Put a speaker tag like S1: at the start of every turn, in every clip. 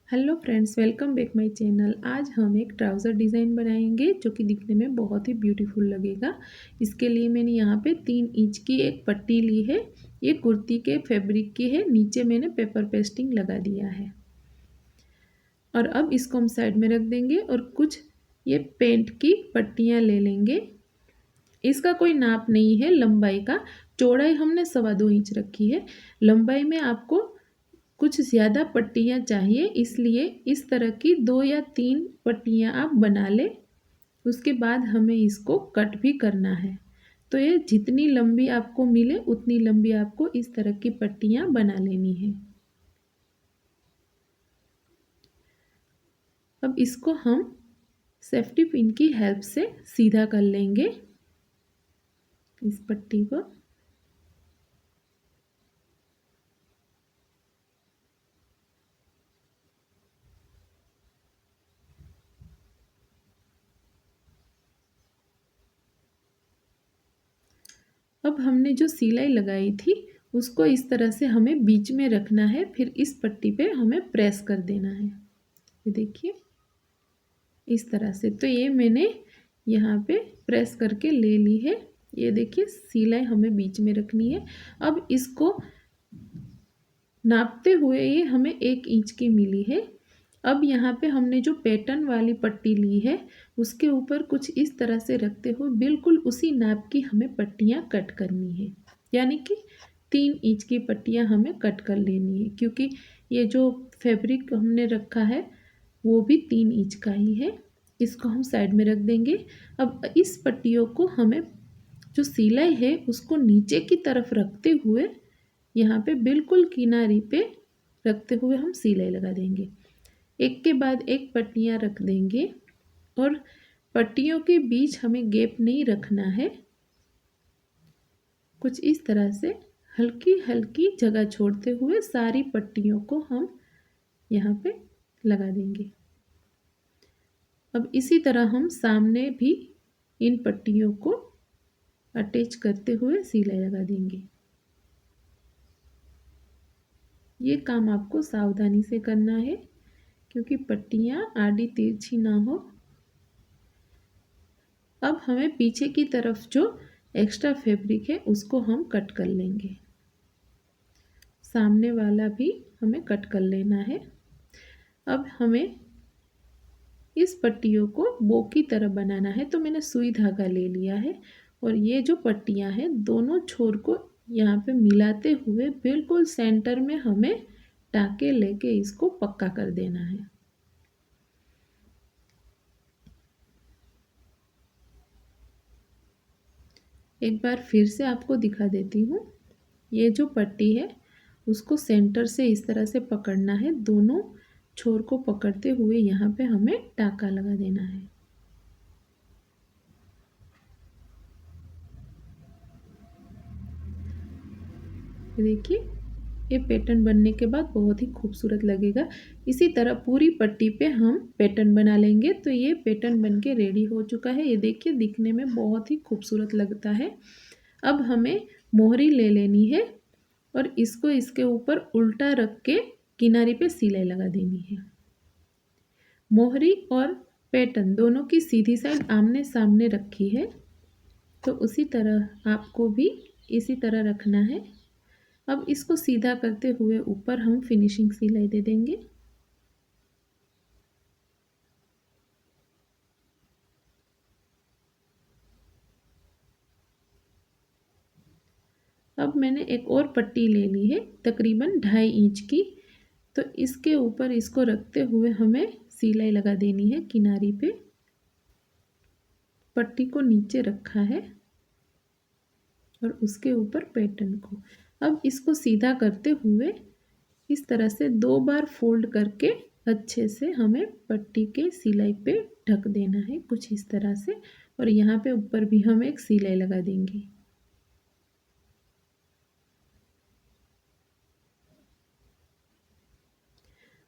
S1: Hello friends, welcome back my channel. आज हम एक ट्राउज़र डिज़ाइन बनाएंगे जो कि दिखने में बहुत ही ब्यूटीफुल लगेगा। इसके लिए मैंने यहाँ पे 3 इंच की एक पट्टी ली है। ये कुर्ती के फैब्रिक की है। नीचे मैंने पेपर पेस्टिंग लगा दिया है और अब इसको हम साइड में रख देंगे और कुछ ये पेंट की पट्टियाँ ले लेंगे। इसका कोई नाप नहीं है लंबाई का। चौड़ाई हमने 2.25 इंच रखी है। लंबाई में आपको कुछ ज़्यादा पट्टियाँ चाहिए, इसलिए इस तरह की 2 या 3 पट्टियाँ आप बना लें। उसके बाद हमें इसको कट भी करना है। तो ये जितनी लंबी आपको मिले उतनी लंबी आपको इस तरह की पट्टियाँ बना लेनी है। अब इसको हम सेफ्टी पिन की हेल्प से सीधा कर लेंगे इस पट्टी को। अब हमने जो सिलाई लगाई थी उसको इस तरह से हमें बीच में रखना है, फिर इस पट्टी पे हमें प्रेस कर देना है। ये देखिए इस तरह से। तो ये मैंने यहाँ पे प्रेस करके ले ली है। ये देखिए सिलाई हमें बीच में रखनी है। अब इसको नापते हुए ये हमें 1 इंच की मिली है। अब यहाँ पे हमने जो पैटर्न वाली पट्टी ली है उसके ऊपर कुछ इस तरह से रखते हुए बिल्कुल उसी नाप की हमें पट्टियाँ कट करनी है। यानी कि 3 इंच की पट्टियाँ हमें कट कर लेनी है, क्योंकि ये जो फैब्रिक हमने रखा है वो भी 3 इंच का ही है। इसको हम साइड में रख देंगे। अब इस पट्टियों को हमें जो सिलाई है उसको नीचे की तरफ रखते हुए यहाँ पे बिल्कुल किनारी पे रखते हुए हम सिलाई लगा देंगे। एक के बाद एक पट्टियाँ रख देंगे और पट्टियों के बीच हमें गैप नहीं रखना है। कुछ इस तरह से हल्की हल्की जगह छोड़ते हुए सारी पट्टियों को हम यहाँ पे लगा देंगे। अब इसी तरह हम सामने भी इन पट्टियों को अटैच करते हुए सिलाई लगा देंगे। ये काम आपको सावधानी से करना है क्योंकि पट्टियाँ आड़ी तिरछी ना हो। अब हमें पीछे की तरफ जो एक्स्ट्रा फैब्रिक है उसको हम कट कर लेंगे। सामने वाला भी हमें कट कर लेना है। अब हमें इस पट्टियों को बो की तरह बनाना है, तो मैंने सुई धागा ले लिया है और ये जो पट्टियाँ हैं दोनों छोर को यहाँ पे मिलाते हुए बिल्कुल सेंटर में हमें टाँके लेके इसको पक्का कर देना है। एक बार फिर से आपको दिखा देती हूँ। ये जो पट्टी है उसको सेंटर से इस तरह से पकड़ना है। दोनों छोर को पकड़ते हुए यहाँ पे हमें टाँका लगा देना है। देखिए ये पैटर्न बनने के बाद बहुत ही खूबसूरत लगेगा। इसी तरह पूरी पट्टी पे हम पैटर्न बना लेंगे। तो ये पैटर्न बन के रेडी हो चुका है। ये देखिए दिखने में बहुत ही खूबसूरत लगता है। अब हमें मोहरी ले लेनी है और इसको इसके ऊपर उल्टा रख के किनारे पे सिलाई लगा देनी है। मोहरी और पैटर्न दोनों की सीधी साइड आमने सामने रखी है, तो उसी तरह आपको भी इसी तरह रखना है। अब इसको सीधा करते हुए ऊपर हम फिनिशिंग सिलाई दे देंगे। अब मैंने एक और पट्टी ले ली है तकरीबन 2.5 इंच की। तो इसके ऊपर इसको रखते हुए हमें सिलाई लगा देनी है किनारी पे। पट्टी को नीचे रखा है और उसके ऊपर पैटर्न को। अब इसको सीधा करते हुए इस तरह से 2 बार फोल्ड करके अच्छे से हमें पट्टी के सिलाई पे ढक देना है कुछ इस तरह से। और यहाँ पे ऊपर भी हम एक सिलाई लगा देंगे।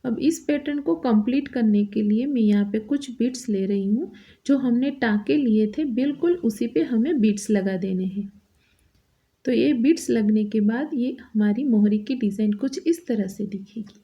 S1: अब इस पैटर्न को कंप्लीट करने के लिए मैं यहाँ पे कुछ बीट्स ले रही हूँ। जो हमने टाँके लिए थे बिल्कुल उसी पे हमें बीट्स लगा देने हैं। तो ये बीट्स लगने के बाद ये हमारी मोहरी की डिज़ाइन कुछ इस तरह से दिखेगी।